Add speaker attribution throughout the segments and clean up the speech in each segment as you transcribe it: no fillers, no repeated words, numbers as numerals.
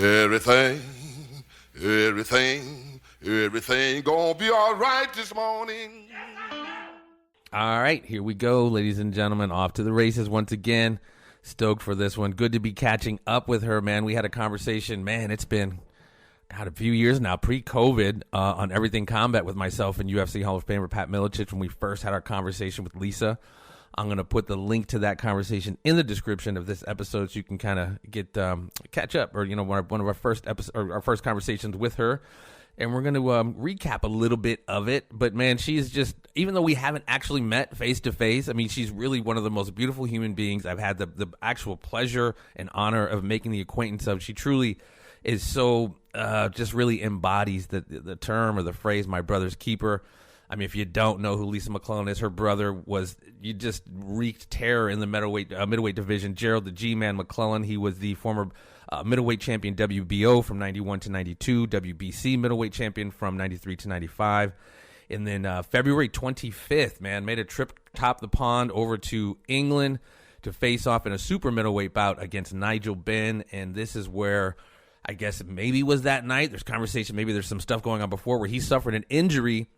Speaker 1: Everything, everything gonna be all right this morning.
Speaker 2: All right, here we go, ladies and gentlemen. Off to the races once again. Stoked for this one. Good to be catching up with her, man. We had a conversation, man, it's been, a few years now, pre-COVID, on Everything Combat with myself and UFC Hall of Famer Pat Milicic when we first had our conversation with Lisa. I'm going to put the link to that conversation in the description of this episode so you can kind of get catch up, or one of our first episode, or our first conversations with her. And we're going to recap a little bit of it. But, man, she's just, even though we haven't actually met face-to-face, I mean, she's really one of the most beautiful human beings I've had the actual pleasure and honor of making the acquaintance of. She truly is so, just really embodies the term or the phrase, my brother's keeper. I mean, if you don't know who Lisa McClellan is, her brother you just wreaked terror in the middleweight division. Gerald the G-Man McClellan, he was the former middleweight champion WBO from 91 to 92, WBC middleweight champion from 93 to 95. And then February 25th, man, made a trip top the pond over to England to face off in a super middleweight bout against Nigel Benn. And this is where, I guess maybe was that night. There's conversation, maybe there's some stuff going on before where he suffered an injury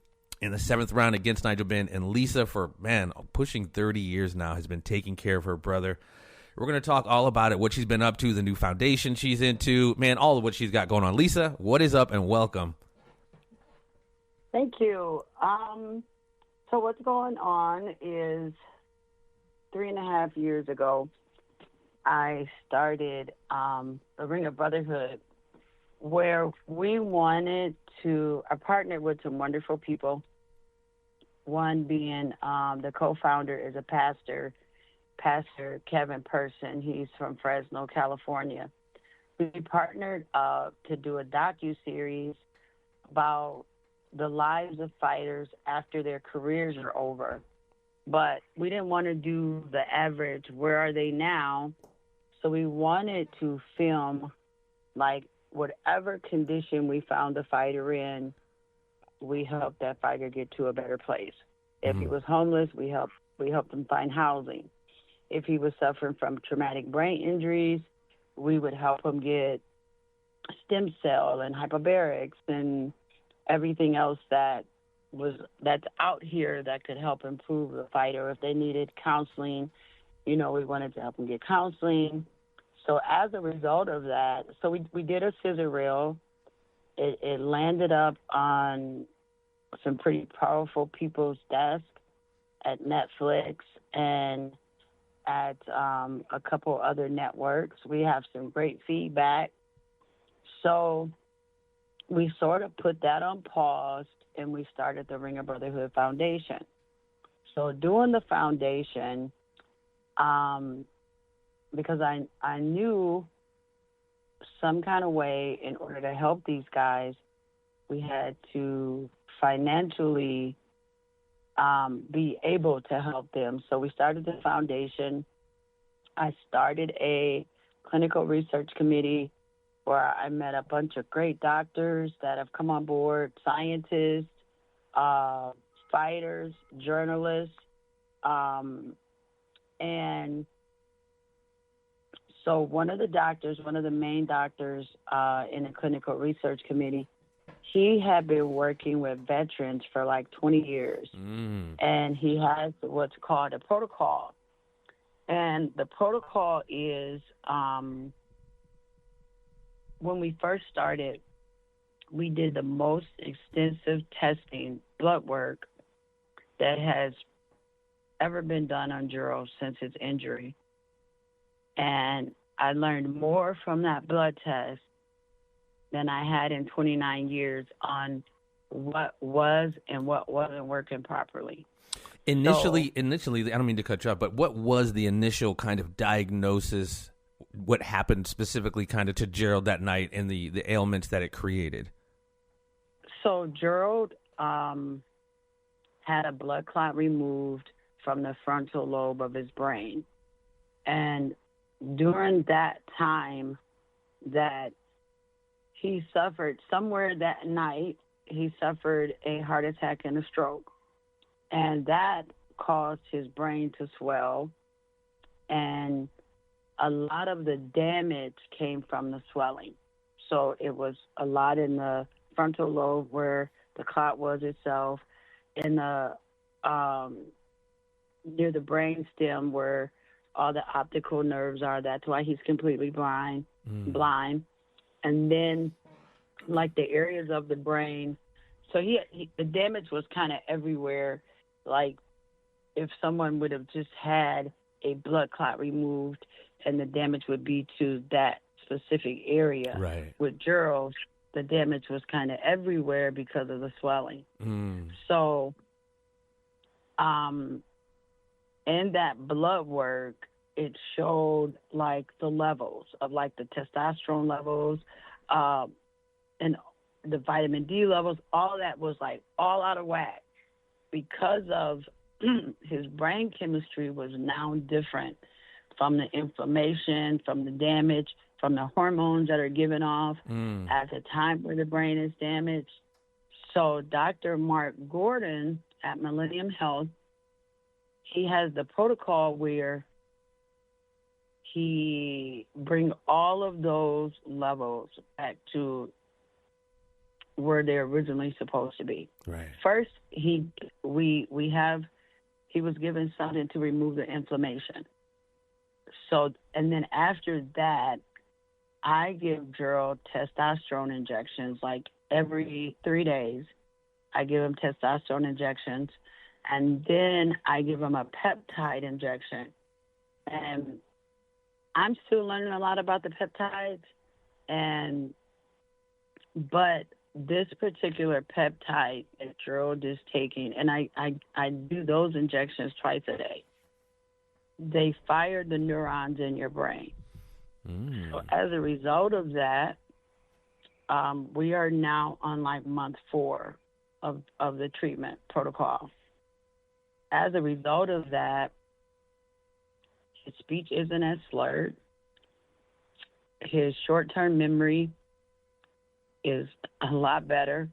Speaker 2: in the 7th round against Nigel Benn. And Lisa, for, man, pushing 30 years now, has been taking care of her brother. We're going to talk all about it, what she's been up to, the new foundation she's into, man, all of what she's got going on. Lisa, what is up, and welcome.
Speaker 3: Thank you. So what's going on is 3.5 years ago, I started the Ring of Brotherhood, where I partnered with some wonderful people. One being the co-founder is a Pastor Kevin Person. He's from Fresno, California. We partnered to do a docu-series about the lives of fighters after their careers are over. But we didn't want to do the average, where are they now? So we wanted to film, like, whatever condition we found the fighter in, we helped that fighter get to a better place. If he was homeless, we helped him find housing. If he was suffering from traumatic brain injuries, we would help him get stem cell and hyperbarics and everything else that's out here that could help improve the fighter. If they needed counseling, we wanted to help them get counseling. So as a result of that, we did a scissor reel. It landed up on some pretty powerful people's desk at Netflix and at a couple other networks. We have some great feedback. So we sort of put that on pause, and we started the Ring of Brotherhood Foundation. So doing the foundation, because I knew some kind of way, in order to help these guys, we had to financially be able to help them. So we started the foundation. I started a clinical research committee where I met a bunch of great doctors that have come on board, scientists, fighters, journalists, and so one of the main doctors in the clinical research committee, he had been working with veterans for like 20 years. And he has what's called a protocol. And the protocol is, when we first started, we did the most extensive testing, blood work, that has ever been done on Gerald since his injury. And I learned more from that blood test than I had in 29 years on what was and what wasn't working properly.
Speaker 2: Initially, I don't mean to cut you off, but what was the initial kind of diagnosis? What happened specifically kind of to Gerald that night and the ailments that it created?
Speaker 3: So Gerald had a blood clot removed from the frontal lobe of his brain. And during that time that he suffered, somewhere that night, he suffered a heart attack and a stroke. And that caused his brain to swell. And a lot of the damage came from the swelling. So it was a lot in the frontal lobe where the clot was itself, in the near the brain stem where all the optical nerves are. That's why he's completely blind. And then, like, the areas of the brain. So the damage was kind of everywhere. Like, if someone would have just had a blood clot removed, and the damage would be to that specific area.
Speaker 2: Right.
Speaker 3: With Gerald, the damage was kind of everywhere because of the swelling. So, in that blood work, it showed, like, the levels of, like, the testosterone levels, and the vitamin D levels. All that was, like, all out of whack because of his brain chemistry was now different from the inflammation, from the damage, from the hormones that are given off at the time where the brain is damaged. So Dr. Mark Gordon at Millennium Health, he has the protocol where he bring all of those levels back to where they're originally supposed to be.
Speaker 2: Right.
Speaker 3: First, he was given something to remove the inflammation. So, and then after that, I give Gerald testosterone injections, like every 3 days. I give him testosterone injections, and then I give him a peptide injection. And I'm still learning a lot about the peptides, but this particular peptide that Gerald is taking, and I do those injections twice a day. They fire the neurons in your brain. So as a result of that, we are now on, like, month 4 of the treatment protocol. As a result of that, his speech isn't as slurred. His short-term memory is a lot better.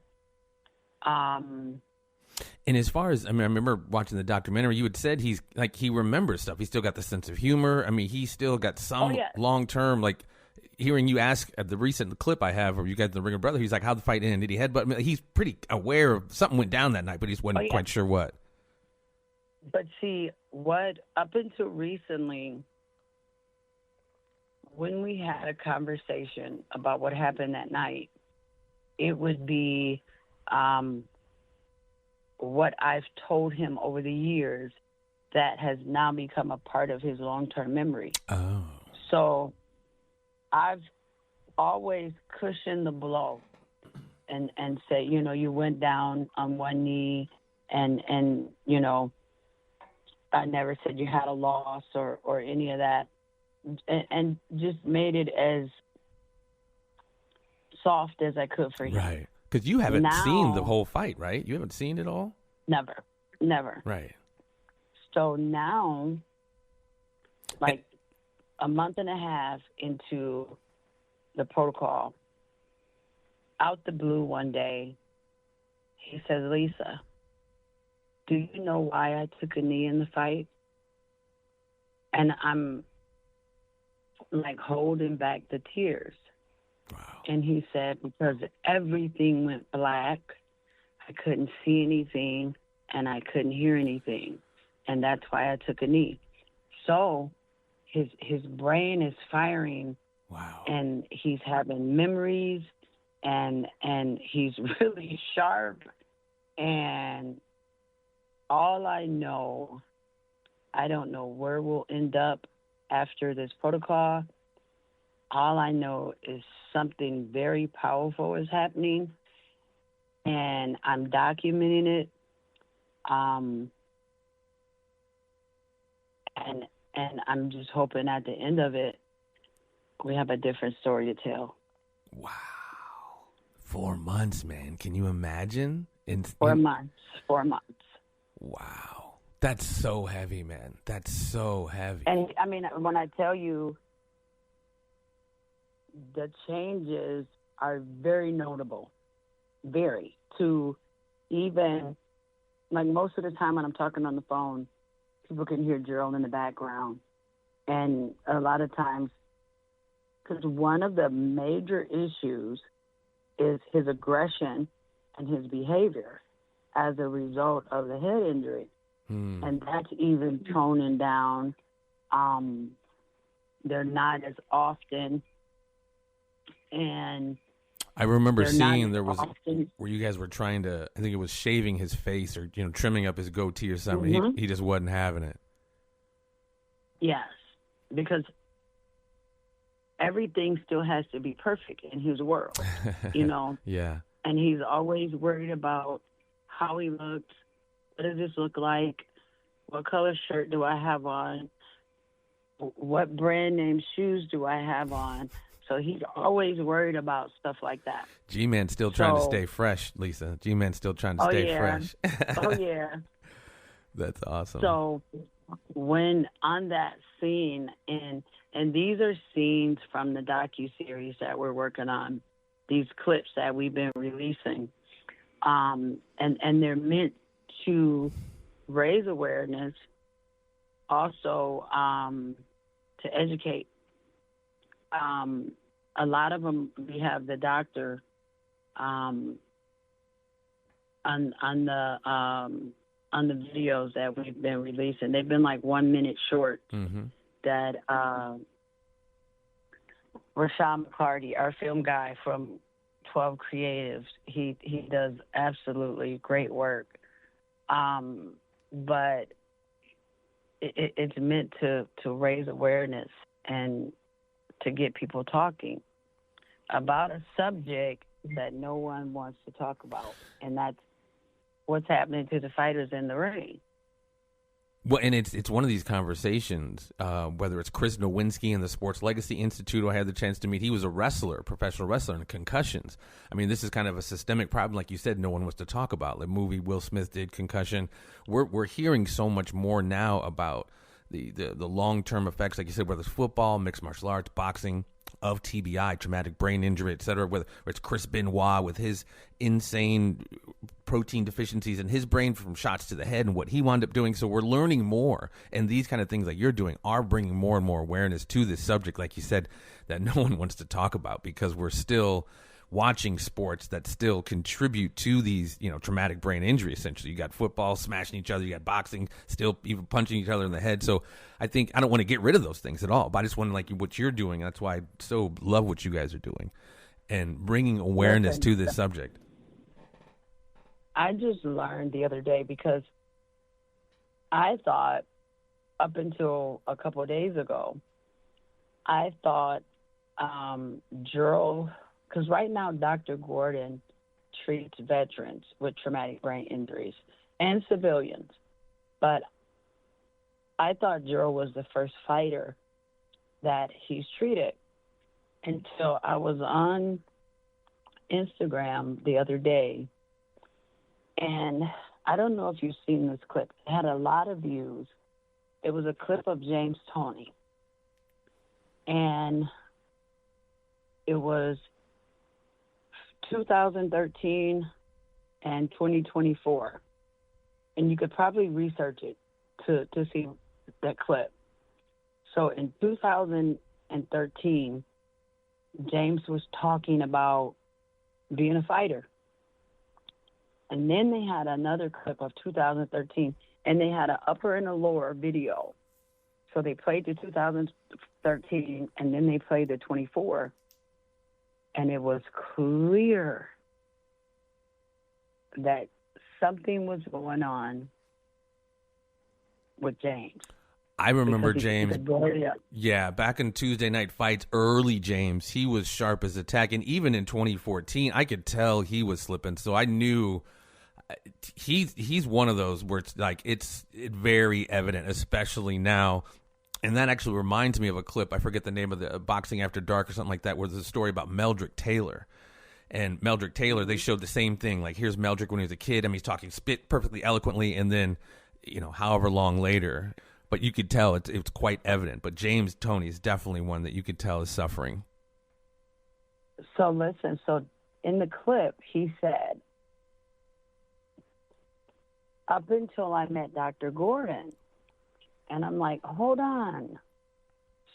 Speaker 2: And as far as, I remember watching the documentary, you had said he's, like, he remembers stuff. He's still got the sense of humor. He's still got some long-term, like, hearing you ask at the recent clip I have, or you guys in the Ring of Brother, he's like, how'd the fight end? Did he headbutt? He's pretty aware of something went down that night, but he just wasn't quite sure what.
Speaker 3: But see, up until recently, when we had a conversation about what happened that night, it would be what I've told him over the years that has now become a part of his long-term memory.
Speaker 2: Oh.
Speaker 3: So I've always cushioned the blow and say, you went down on one knee and I never said you had a loss or any of that, and just made it as soft as I could for him.
Speaker 2: Right. Because you haven't seen the whole fight, right? You haven't seen it all?
Speaker 3: Never.
Speaker 2: Right.
Speaker 3: So now, like a month and a half into the protocol, out the blue one day, he says, Lisa, do you know why I took a knee in the fight? And I'm, like, holding back the tears.
Speaker 2: Wow.
Speaker 3: And he said, because everything went black, I couldn't see anything, and I couldn't hear anything. And that's why I took a knee. So his brain is firing.
Speaker 2: Wow.
Speaker 3: And he's having memories, and he's really sharp. And all I know, I don't know where we'll end up after this protocol. All I know is something very powerful is happening, and I'm documenting it. And I'm just hoping at the end of it, we have a different story to tell.
Speaker 2: Wow. 4 months, man. Can you imagine?
Speaker 3: 4 months. 4 months.
Speaker 2: Wow. That's so heavy, man. That's so heavy.
Speaker 3: And, when I tell you, the changes are very notable. Very. To even, like, most of the time when I'm talking on the phone, people can hear Gerald in the background. And a lot of times, because one of the major issues is his aggression and his behavior as a result of the head injury. And that's even toning down. They're not as often. And
Speaker 2: I remember seeing there was
Speaker 3: often,
Speaker 2: where you guys were trying to, I think it was shaving his face or, trimming up his goatee or something.
Speaker 3: Mm-hmm.
Speaker 2: He just wasn't having it.
Speaker 3: yes, because everything still has to be perfect in his world,
Speaker 2: Yeah.
Speaker 3: And he's always worried about how he looks. What does this look like? What color shirt do I have on? What brand name shoes do I have on? So he's always worried about stuff like that.
Speaker 2: G-Man's still trying to stay fresh, Lisa. G-Man's still trying to stay fresh.
Speaker 3: Oh, yeah.
Speaker 2: That's awesome.
Speaker 3: So when on that scene, and these are scenes from the docuseries that we're working on, these clips that we've been releasing, and they're meant to raise awareness, also to educate. A lot of them, we have the doctor on the videos that we've been releasing. They've been like 1 minute short.
Speaker 2: Mm-hmm.
Speaker 3: That Rashad McCarty, our film guy from 12 Creatives, he does absolutely great work. But it's meant to raise awareness and to get people talking about a subject that no one wants to talk about, and that's what's happening to the fighters in the ring.
Speaker 2: Well, and it's one of these conversations, whether it's Chris Nowinski and the Sports Legacy Institute, who I had the chance to meet. He was a wrestler, professional wrestler, and concussions. I mean, this is kind of a systemic problem, like you said, no one wants to talk about. The movie Will Smith did, concussion. We're hearing so much more now about the long-term effects, like you said, whether it's football, mixed martial arts, boxing, of TBI, traumatic brain injury, et cetera, whether it's Chris Benoit with his insane protein deficiencies in his brain from shots to the head and what he wound up doing. So we're learning more, and these kind of things like you're doing are bringing more and more awareness to this subject, like you said, that no one wants to talk about because we're still watching sports that still contribute to these, traumatic brain injury, essentially. You got football smashing each other, you got boxing still even punching each other in the head. So I think I don't want to get rid of those things at all, but I just want to like what you're doing. That's why I so love what you guys are doing and bringing awareness to this subject.
Speaker 3: I just learned the other day because I thought up until a couple of days ago, I thought Gerald, because right now Dr. Gordon treats veterans with traumatic brain injuries and civilians. But I thought Gerald was the first fighter that he's treated until I was on Instagram the other day. And I don't know if you've seen this clip. It had a lot of views. It was a clip of James Toney. And it was 2013 and 2024. And you could probably research it to see that clip. So in 2013, James was talking about being a fighter. And then they had another clip of 2013, and they had an upper and a lower video. So they played the 2013, and then they played the 24. And it was clear that something was going on with James.
Speaker 2: I remember James. Yeah, back in Tuesday Night Fights, early James, he was sharp as a tack. And even in 2014, I could tell he was slipping. So I knew he's one of those where it's like it's very evident, especially now. And that actually reminds me of a clip. I forget the name of the Boxing After Dark or something like that, where there's a story about Meldrick Taylor. And Meldrick Taylor, they showed the same thing. Like, here's Meldrick when he was a kid. I mean, he's talking spit perfectly eloquently. And then, however long later. But you could tell it's quite evident. But James Toney is definitely one that you could tell is suffering.
Speaker 3: So listen, so in the clip, he said, up until I met Dr. Gordon. And I'm like, hold on.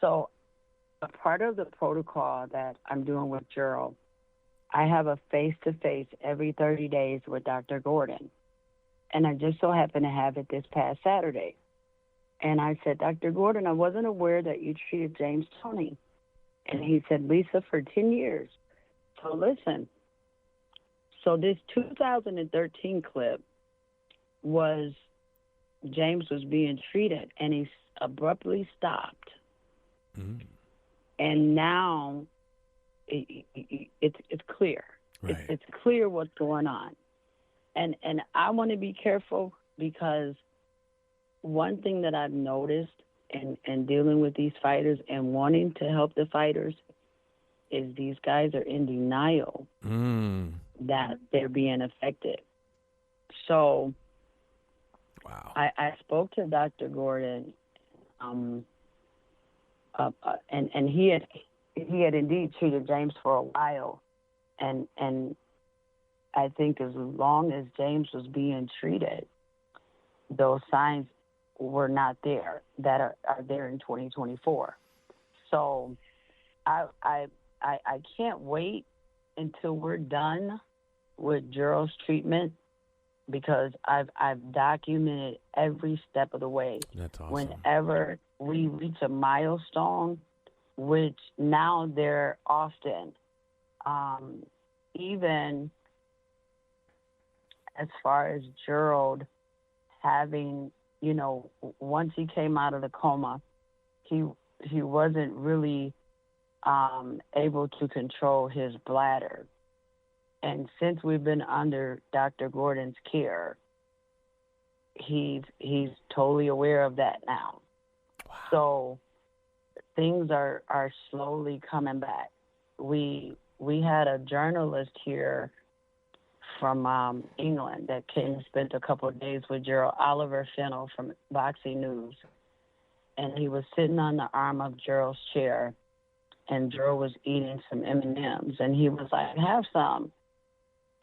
Speaker 3: So a part of the protocol that I'm doing with Gerald, I have a face-to-face every 30 days with Dr. Gordon. And I just so happened to have it this past Saturday. And I said, Dr. Gordon, I wasn't aware that you treated James Toney. And he said, Lisa, for 10 years. So listen, so this 2013 clip was James was being treated, and he abruptly stopped. Mm. And now it's clear. Right. It's clear what's going on. And I want to be careful because one thing that I've noticed in dealing with these fighters and wanting to help the fighters is these guys are in denial that they're being affected. So wow. I spoke to Dr. Gordon, and he had indeed treated James for a while, and I think as long as James was being treated, those signs were not there that are there in 2024. So I can't wait until we're done with Gerald's treatment because I've documented every step of the way.
Speaker 2: That's awesome.
Speaker 3: Whenever we reach a milestone, which now they're often, even as far as Gerald having, once he came out of the coma, he wasn't really able to control his bladder. And since we've been under Dr. Gordon's care, he's totally aware of that now. Wow. So things are slowly coming back. We had a journalist here from England that came and spent a couple of days with Gerald, Oliver Fennell from Boxing News. And he was sitting on the arm of Gerald's chair, and Gerald was eating some M&Ms, and he was like, have some.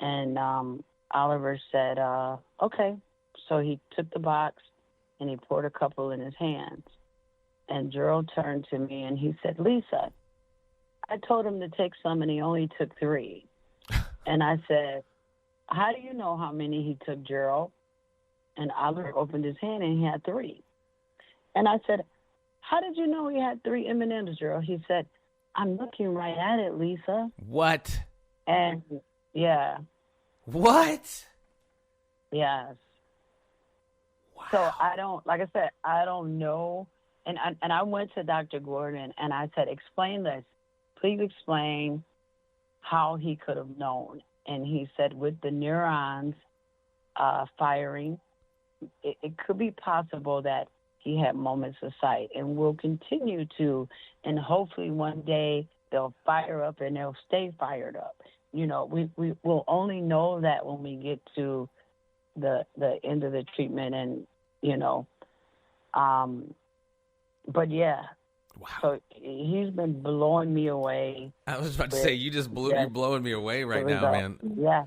Speaker 3: And Oliver said, okay. So he took the box, and he poured a couple in his hands. And Gerald turned to me, and he said, Lisa, I told him to take some, and he only took 3. And I said, how do you know how many he took, Gerald? And Oliver opened his hand, and he had 3. And I said, how did you know he had 3 M&Ms, Gerald? He said, I'm looking right at it, Lisa.
Speaker 2: What?
Speaker 3: And, yeah.
Speaker 2: What?
Speaker 3: Yes. Wow. So I don't know. And I went to Dr. Gordon, and I said, explain this. Please explain how he could have known. And he said, with the neurons firing, it could be possible that he had moments of sight, and will continue to, and hopefully one day they'll fire up and they'll stay fired up. We will only know that when we get to the end of the treatment, and but yeah. Wow. So he's been blowing me away.
Speaker 2: I was about to say, you're blowing me away right now, man.
Speaker 3: Yeah.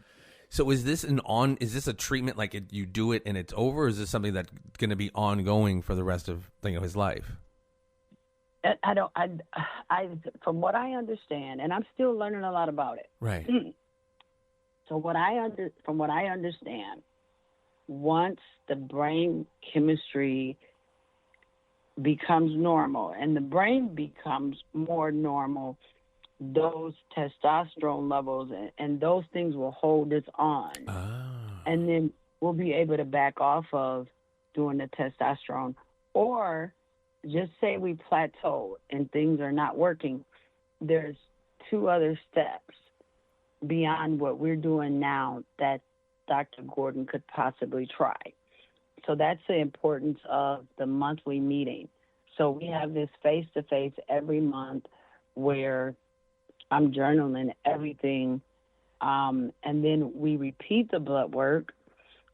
Speaker 2: So is this a treatment like you do it and it's over, or is this something that's going to be ongoing for the rest of his life?
Speaker 3: I from what I understand, and I'm still learning a lot about it.
Speaker 2: Right.
Speaker 3: So from what I understand, once the brain chemistry becomes normal and the brain becomes more normal, those testosterone levels and those things will hold us on. And then we'll be able to back off of doing the testosterone. Or just say we plateau and things are not working. There's 2 other steps beyond what we're doing now that Dr. Gordon could possibly try. So that's the importance of the monthly meeting. So we have this face-to-face every month where I'm journaling everything, and then we repeat the blood work,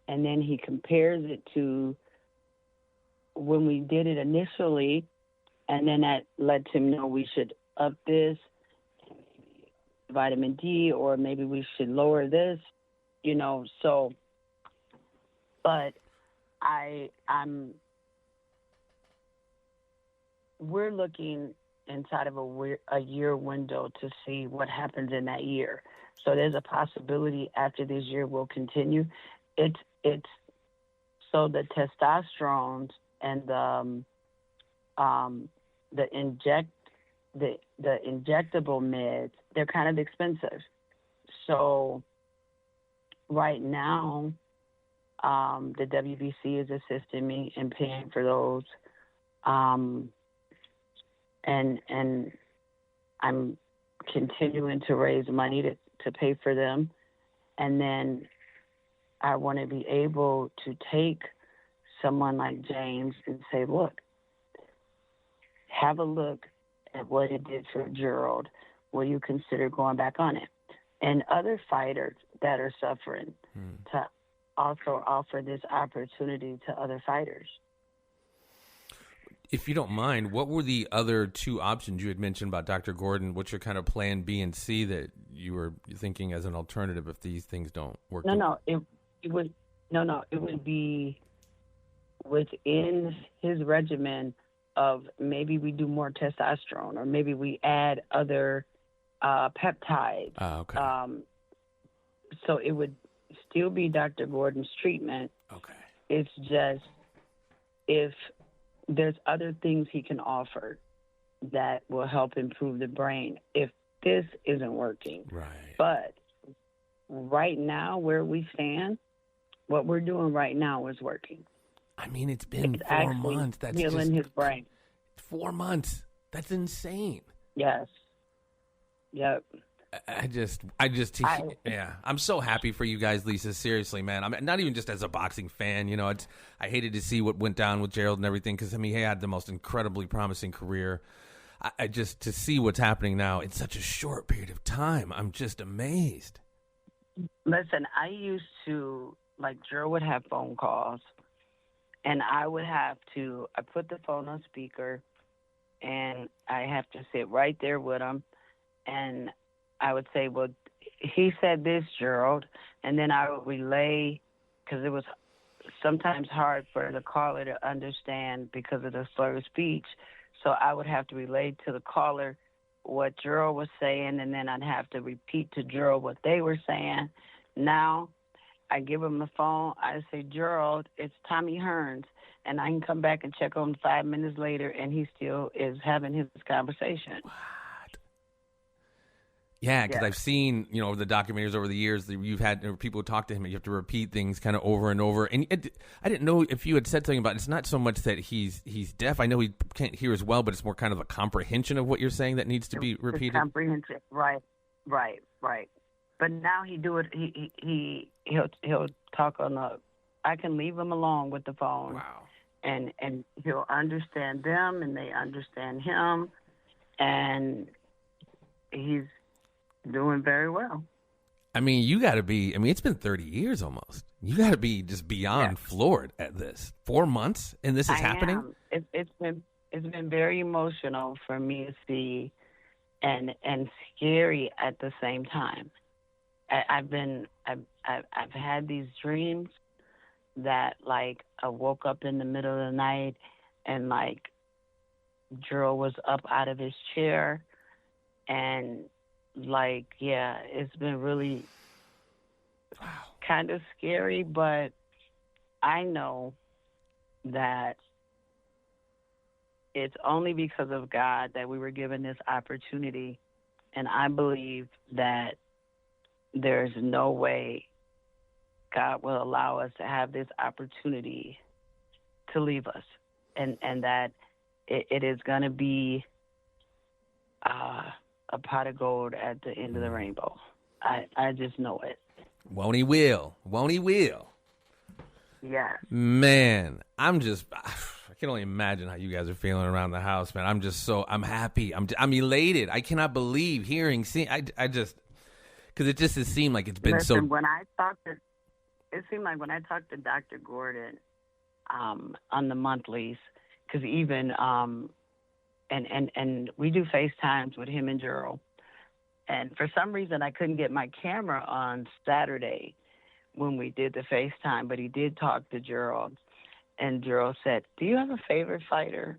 Speaker 3: and then he compares it to when we did it initially, and then that led him know we should up this, vitamin D, or maybe we should lower this, so, but we're looking inside of a year window to see what happens in that year. So there's a possibility after this year will continue. It's so the testosterone and the injectable meds, they're kind of expensive. So right now, the WBC is assisting me in paying for those, and I'm continuing to raise money to pay for them, and then I want to be able to take someone like James and say, look, have a look at what it did for Gerald. Will you consider going back on it? And other fighters that are suffering to also offer this opportunity to other fighters.
Speaker 2: If you don't mind, what were the other two options you had mentioned about Dr. Gordon? What's your kind of plan B and C that you were thinking as an alternative if these things don't work?
Speaker 3: It would be within his regimen of maybe we do more testosterone or maybe we add other peptides.
Speaker 2: Okay.
Speaker 3: So it would still be Dr. Gordon's treatment.
Speaker 2: Okay.
Speaker 3: It's just if there's other things he can offer that will help improve the brain if this isn't working.
Speaker 2: Right.
Speaker 3: But right now, where we stand, what we're doing right now is working.
Speaker 2: I mean, it's been
Speaker 3: It's
Speaker 2: 4 months. That's
Speaker 3: healing his brain.
Speaker 2: 4 months. That's insane.
Speaker 3: Yes. Yep.
Speaker 2: I'm so happy for you guys, Lisa. Seriously, man. I'm not even just as a boxing fan. You know, I hated to see what went down with Gerald and everything because, I mean, he had the most incredibly promising career. I just, to see what's happening now in such a short period of time, I'm just amazed.
Speaker 3: Listen, I used to, like, Gerald would have phone calls, and I put the phone on speaker, and I have to sit right there with him, and I would say, well, he said this, Gerald, and then I would relay, because it was sometimes hard for the caller to understand because of the slur of speech, so I would have to relay to the caller what Gerald was saying, and then I'd have to repeat to Gerald what they were saying. Now I give him the phone. I say, Gerald, it's Tommy Hearns, and I can come back and check on him 5 minutes later, and he still is having his conversation.
Speaker 2: What? Yeah, because I've seen, over the documentaries over the years, that you've had people talk to him, and you have to repeat things kind of over and over. And I didn't know if you had said something about it. It's not so much that he's deaf. I know he can't hear as well, but it's more kind of a comprehension of what you're saying that needs to be repeated.
Speaker 3: Comprehension, right. But now he do it. He'll talk on the. I can leave him alone with the phone.
Speaker 2: Wow.
Speaker 3: And he'll understand them, and they understand him, and he's doing very well.
Speaker 2: I mean, you got to be. I mean, it's been 30 years almost. You got to be just beyond floored at this. 4 months, and this is happening.
Speaker 3: It's been very emotional for me to see, and scary at the same time. I've had these dreams that, like, I woke up in the middle of the night and, like, Gerald was up out of his chair, and, like, it's been really kind of scary, but I know that it's only because of God that we were given this opportunity, and I believe that there's no way God will allow us to have this opportunity to leave us, and that it is going to be a pot of gold at the end of the rainbow. I just know it.
Speaker 2: Won't he will? Won't he will?
Speaker 3: Yeah.
Speaker 2: Man, I can only imagine how you guys are feeling around the house, man. I'm happy. I'm elated. I cannot believe seeing. I just, because it just has seemed like it's been so.
Speaker 3: It seemed like when I talked to Dr. Gordon on the monthlies, because even and we do FaceTimes with him and Gerald, and for some reason I couldn't get my camera on Saturday when we did the FaceTime, but he did talk to Gerald, and Gerald said, "Do you have a favorite fighter?"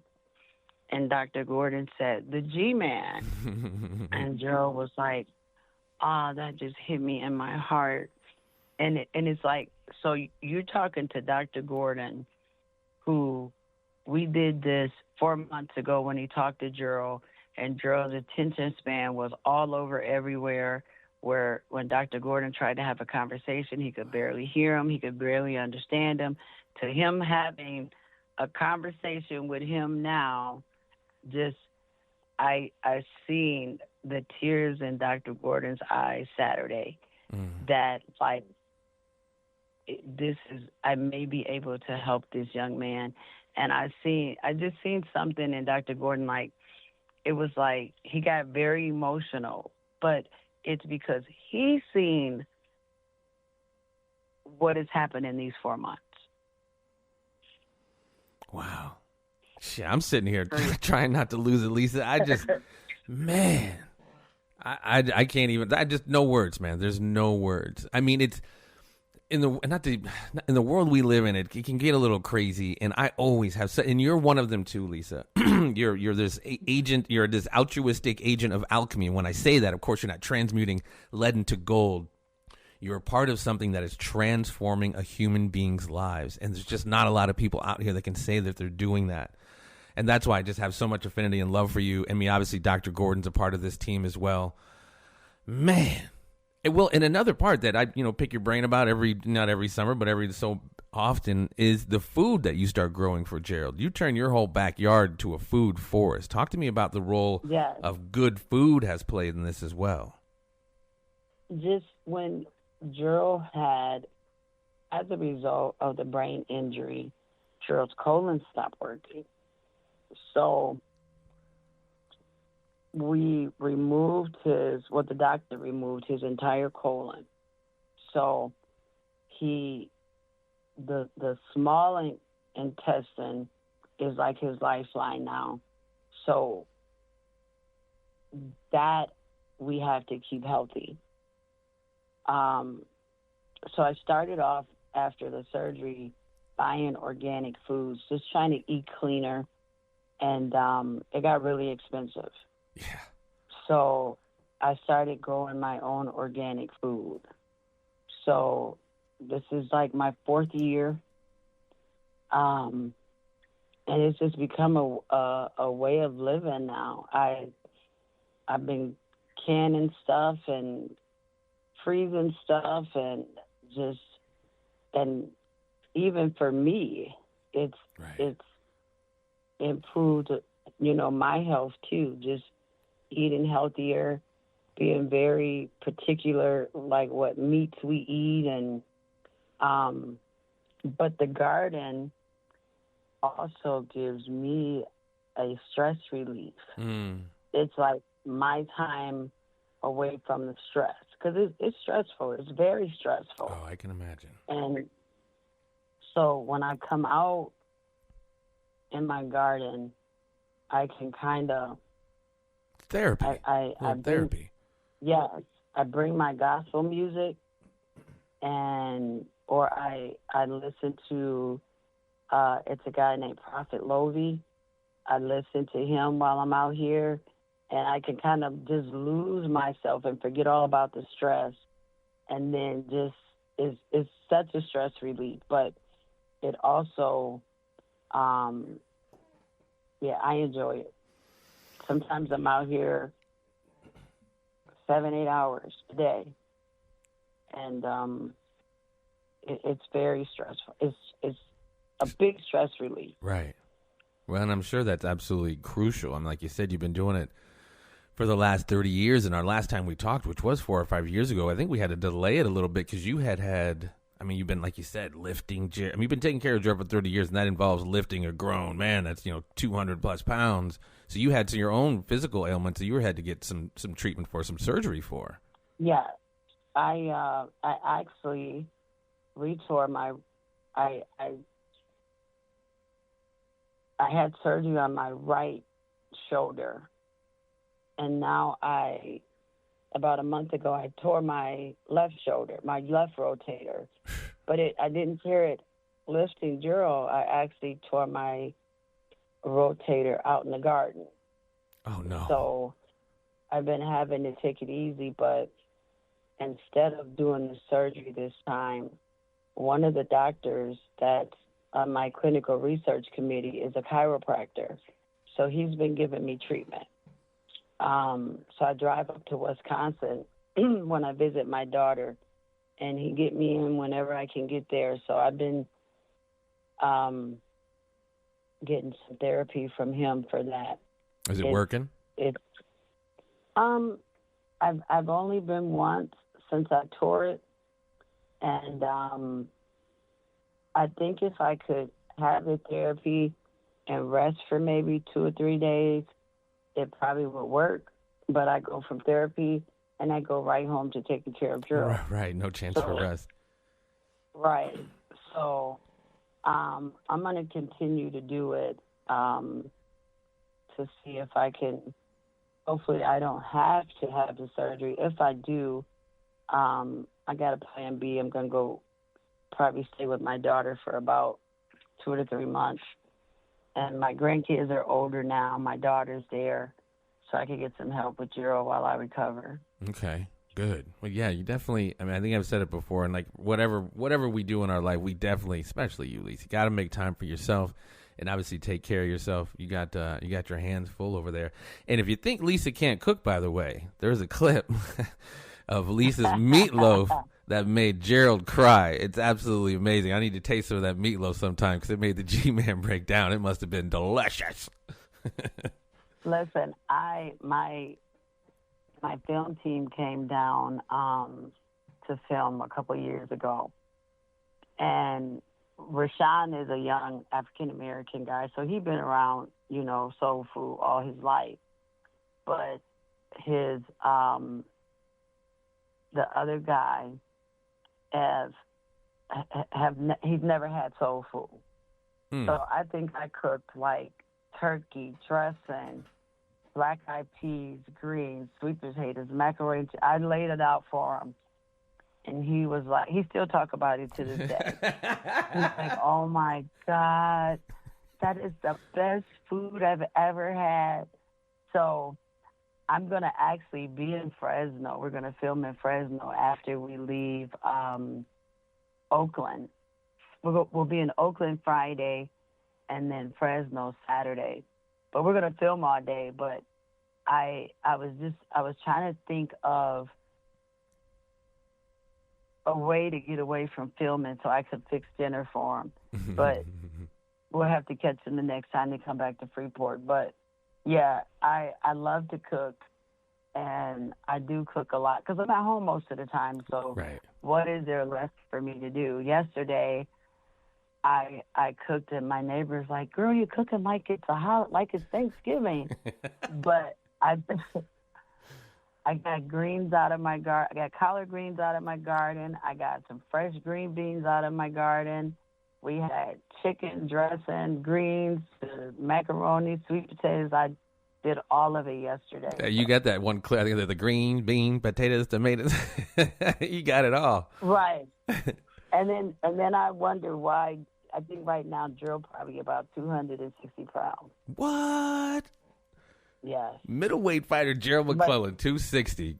Speaker 3: And Dr. Gordon said, the G-Man. And Gerald was like, that just hit me in my heart. And it's like, so you're talking to Dr. Gordon, who we did this 4 months ago when he talked to Gerald, and Gerald's attention span was all over everywhere, where when Dr. Gordon tried to have a conversation, he could barely hear him, he could barely understand him. To him having a conversation with him now, just I seen the tears in Dr. Gordon's eyes Saturday. That like I may be able to help this young man. And I just seen something in Dr. Gordon, like it was like he got very emotional, but it's because he's seen what has happened in these 4 months.
Speaker 2: Wow. Shit, I'm sitting here trying not to lose it, Lisa. I just, man, I can't even. No words, man. There's no words. I mean, it's in the world we live in. It can get a little crazy, and I always have. And you're one of them too, Lisa. You're this agent. You're this altruistic agent of alchemy. And when I say that, of course, you're not transmuting lead into gold. You're a part of something that is transforming a human being's lives, and there's just not a lot of people out here that can say that they're doing that. And that's why I just have so much affinity and love for you. I mean, obviously, Dr. Gordon's a part of this team as well. Man, it will. And another part that I, pick your brain about not every summer, but every so often is the food that you start growing for Gerald. You turn your whole backyard to a food forest. Talk to me about the role of good food has played in this as well.
Speaker 3: Just when Gerald had, as a result of the brain injury, Gerald's colon stopped working. So we removed the doctor removed his entire colon. So the small intestine is like his lifeline now. So that we have to keep healthy. So I started off after the surgery buying organic foods, just trying to eat cleaner. And it got really expensive.
Speaker 2: Yeah.
Speaker 3: So I started growing my own organic food. So this is like my 4th year. And it's just become a way of living now. I've been canning stuff and freezing stuff, and even for me, it's improved, my health too. Just eating healthier, being very particular, like what meats we eat, and but the garden also gives me a stress relief. It's like my time away from the stress, because it's stressful. It's very stressful.
Speaker 2: Oh, I can imagine.
Speaker 3: And so when I come out in my garden, I can kind of
Speaker 2: therapy. Therapy.
Speaker 3: Yes, I bring my gospel music, or I listen to. It's a guy named Prophet Lovey. I listen to him while I'm out here, and I can kind of just lose myself and forget all about the stress, and then just it's such a stress relief. But it also, I enjoy it. Sometimes I'm out here 7-8 hours a day, and it's very stressful. It's a big stress relief.
Speaker 2: Right. Well, and I'm sure that's absolutely crucial. And like you said, you've been doing it for the last 30 years. And our last time we talked, which was 4 or 5 years ago, I think we had to delay it a little bit because you had, you've been, like you said, lifting. You've been taking care of Jared for 30 years, and that involves lifting a grown man that's, 200 plus pounds. So you had your own physical ailments that you had to get some treatment for, some surgery for.
Speaker 3: Yeah. I actually retore my, I had surgery on my right shoulder, and now about a month ago, I tore my left shoulder, my left rotator, but I didn't tear it lifting Gerald. I actually tore my rotator out in the garden.
Speaker 2: Oh, no.
Speaker 3: So I've been having to take it easy, but instead of doing the surgery this time, one of the doctors that's on my clinical research committee is a chiropractor. So he's been giving me treatment. So I drive up to Wisconsin when I visit my daughter, and he get me in whenever I can get there. So I've been getting some therapy from him for that.
Speaker 2: Is it working?
Speaker 3: I've only been once since I tore it, and I think if I could have the therapy and rest for maybe 2 or 3 days, it probably would work. But I go from therapy and I go right home to taking care of Gerald.
Speaker 2: Right. No chance for rest.
Speaker 3: Right. So I'm going to continue to do it to see if I can. Hopefully I don't have to have the surgery. If I do, I got a plan B. I'm going to go probably stay with my daughter for about 2 to 3 months. And my grandkids are older now. My daughter's there, so I can get some help with Gerald while I recover.
Speaker 2: Okay, good. Well, yeah, you definitely, I mean, I think I've said it before, and like whatever we do in our life, we definitely, especially you, Lisa, you got to make time for yourself and obviously take care of yourself. You got your hands full over there. And if you think Lisa can't cook, by the way, there's a clip of Lisa's meatloaf that made Gerald cry. It's absolutely amazing. I need to taste some of that meatloaf sometime because it made the G-Man break down. It must have been delicious.
Speaker 3: Listen, my film team came down to film a couple years ago, and Rashawn is a young African-American guy, so he's been around, soul food all his life. But his the other guy he's never had soul food. So I think I cooked like turkey, dressing, black-eyed peas, greens, sweet potatoes, macaroni. I laid it out for him. And he was like, he still talk about it to this day. He's like, oh, my God, that is the best food I've ever had. So I'm going to actually be in Fresno. We're going to film in Fresno after we leave Oakland. We'll be in Oakland Friday and then Fresno Saturday. But we're going to film all day. But I was trying to think of a way to get away from filming so I could fix dinner for him. But we'll have to catch him the next time they come back to Freeport. But, yeah, I love to cook, and I do cook a lot because I'm at home most of the time. So What is there left for me to do? Yesterday, I cooked, and my neighbor's like, girl, you're cooking like it's Thanksgiving. But I got greens out of my garden. I got collard greens out of my garden. I got some fresh green beans out of my garden. We had chicken, dressing, greens, macaroni, sweet potatoes. I did all of it yesterday.
Speaker 2: You got that one clear. I think they're the green bean, potatoes, tomatoes. You got it all.
Speaker 3: Right. and then I wonder why. I think right now Gerald probably about 260 pounds.
Speaker 2: What?
Speaker 3: Yes.
Speaker 2: Middleweight fighter Gerald McClellan, 260.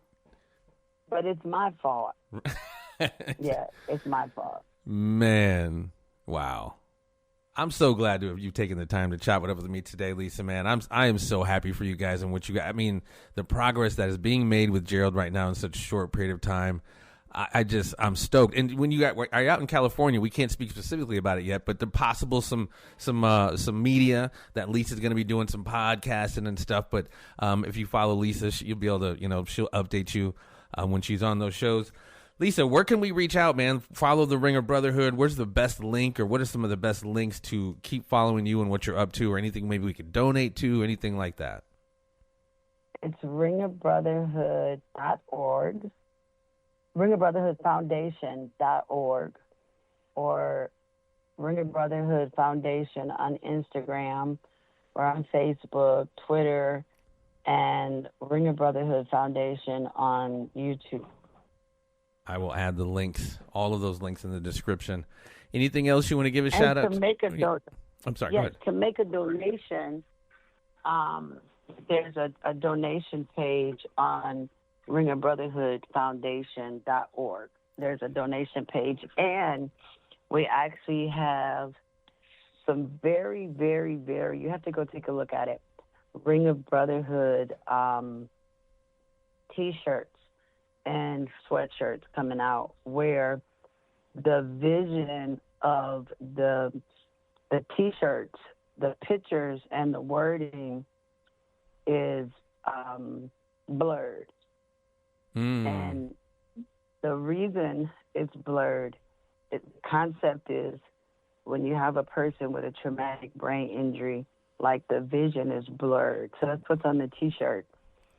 Speaker 3: But it's my fault. Yeah, it's my fault.
Speaker 2: Man, wow. I'm so glad to have you taken the time to chat with me today, Lisa, man. I am so happy for you guys and what you got. I mean, the progress that is being made with Gerald right now in such a short period of time. I'm stoked. And when are you out in California, we can't speak specifically about it yet, but the possible some media that Lisa's going to be doing some podcasting and stuff. But if you follow Lisa, you'll be able to, she'll update you when she's on those shows. Lisa, where can we reach out, man? Follow the Ringer Brotherhood. Where's the best link, or what are some of the best links to keep following you and what you're up to, or anything maybe we could donate to, anything like that?
Speaker 3: It's ringerbrotherhood.org. ringerbrotherhoodfoundation.org, or Ringer Brotherhood Foundation on Instagram or on Facebook, Twitter, and Ringer Brotherhood Foundation on YouTube.
Speaker 2: I will add the links, all of those links in the description. Anything else you want to give a shout out? I'm sorry,
Speaker 3: yes,
Speaker 2: go ahead.
Speaker 3: to make a donation, there's a donation page on ringofbrotherhoodfoundation.org. There's a donation page, and we actually have some very, very, very, you have to go take a look at it, Ring of Brotherhood T-shirts and sweatshirts coming out, where the vision of the T-shirts, the pictures, and the wording is blurred. And the reason it's blurred, the concept is when you have a person with a traumatic brain injury, like the vision is blurred. So that's what's on the T-shirt.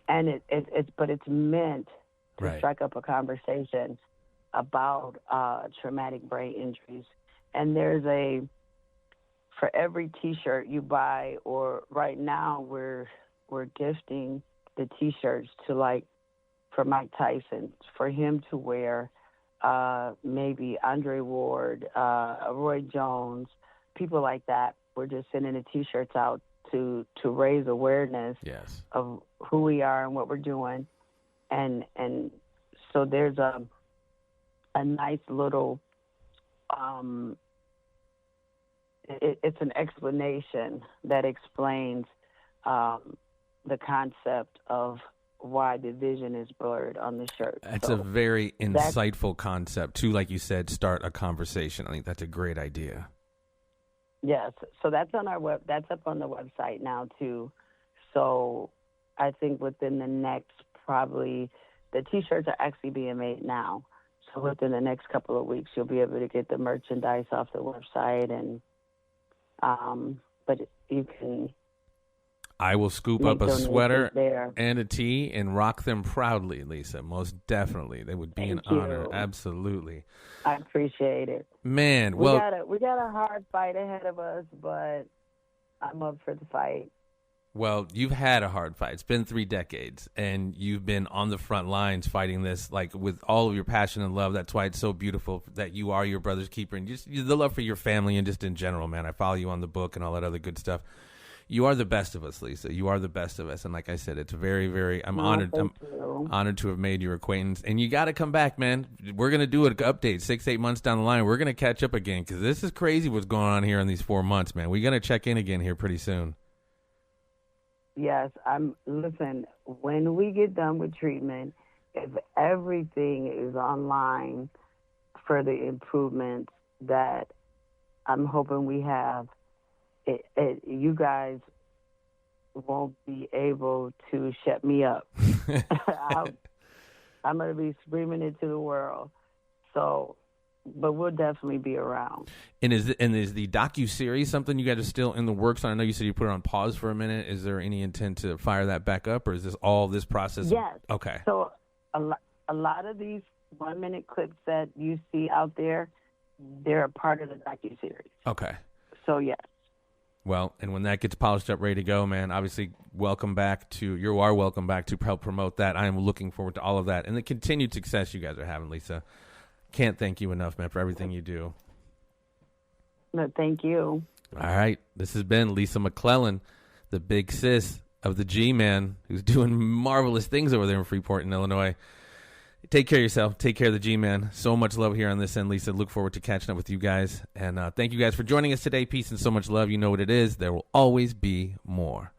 Speaker 3: And it's meant to strike up a conversation about traumatic brain injuries. And there's for every T-shirt you buy, or right now we're gifting the T-shirts to, for Mike Tyson, for him to wear, maybe Andre Ward, Roy Jones, people like that. We're just sending the T-shirts out to raise awareness of who we are and what we're doing. And so there's a nice little, it's an explanation that explains the concept of why the vision is blurred on the shirt.
Speaker 2: That's a very insightful concept, too. Like you said, start a conversation. I think that's a great idea.
Speaker 3: Yes. So that's on that's up on the website now, too. So I think within the next, probably, the T-shirts are actually being made now. So within the next couple of weeks, you'll be able to get the merchandise off the website. And but you can...
Speaker 2: I will scoop up a sweater and a tee and rock them proudly, Lisa. Most definitely. They would be an honor. Absolutely.
Speaker 3: I appreciate it.
Speaker 2: Man,
Speaker 3: we got a hard fight ahead of us, but I'm up for the fight.
Speaker 2: Well, you've had a hard fight. It's been 3 decades, and you've been on the front lines fighting this, with all of your passion and love. That's why it's so beautiful that you are your brother's keeper, and just the love for your family and just in general, man. I follow you on the book and all that other good stuff. You are the best of us, Lisa. You are the best of us. And like I said, it's very, very, I'm honored. I'm honored to have made your acquaintance. And you got to come back, man. We're going to do an update 6-8 months down the line. We're going to catch up again because this is crazy what's going on here in these 4 months, man. We're going to check in again here pretty soon.
Speaker 3: Yes. Listen, when we get done with treatment, if everything is online for the improvements that I'm hoping we have, you guys won't be able to shut me up. I'm going to be screaming it to the world. So, but we'll definitely be around. And is
Speaker 2: the docu-series something you guys are still in the works on? I know you said you put it on pause for a minute. Is there any intent to fire that back up, or is this all this process?
Speaker 3: Yes.
Speaker 2: Okay.
Speaker 3: So a lot of these 1-minute clips that you see out there, they're a part of the docu-series.
Speaker 2: Okay.
Speaker 3: So, yes.
Speaker 2: Well, and when that gets polished up, ready to go, man, obviously you are welcome back to help promote that. I am looking forward to all of that and the continued success you guys are having, Lisa. Can't thank you enough, man, for everything you do.
Speaker 3: No, thank you.
Speaker 2: All right. This has been Lisa McClellan, the big sis of the G-Man, who's doing marvelous things over there in Freeport in Illinois. Take care of yourself. Take care of the G-Man. So much love here on this end, Lisa. Look forward to catching up with you guys. And thank you guys for joining us today. Peace and so much love. You know what it is. There will always be more.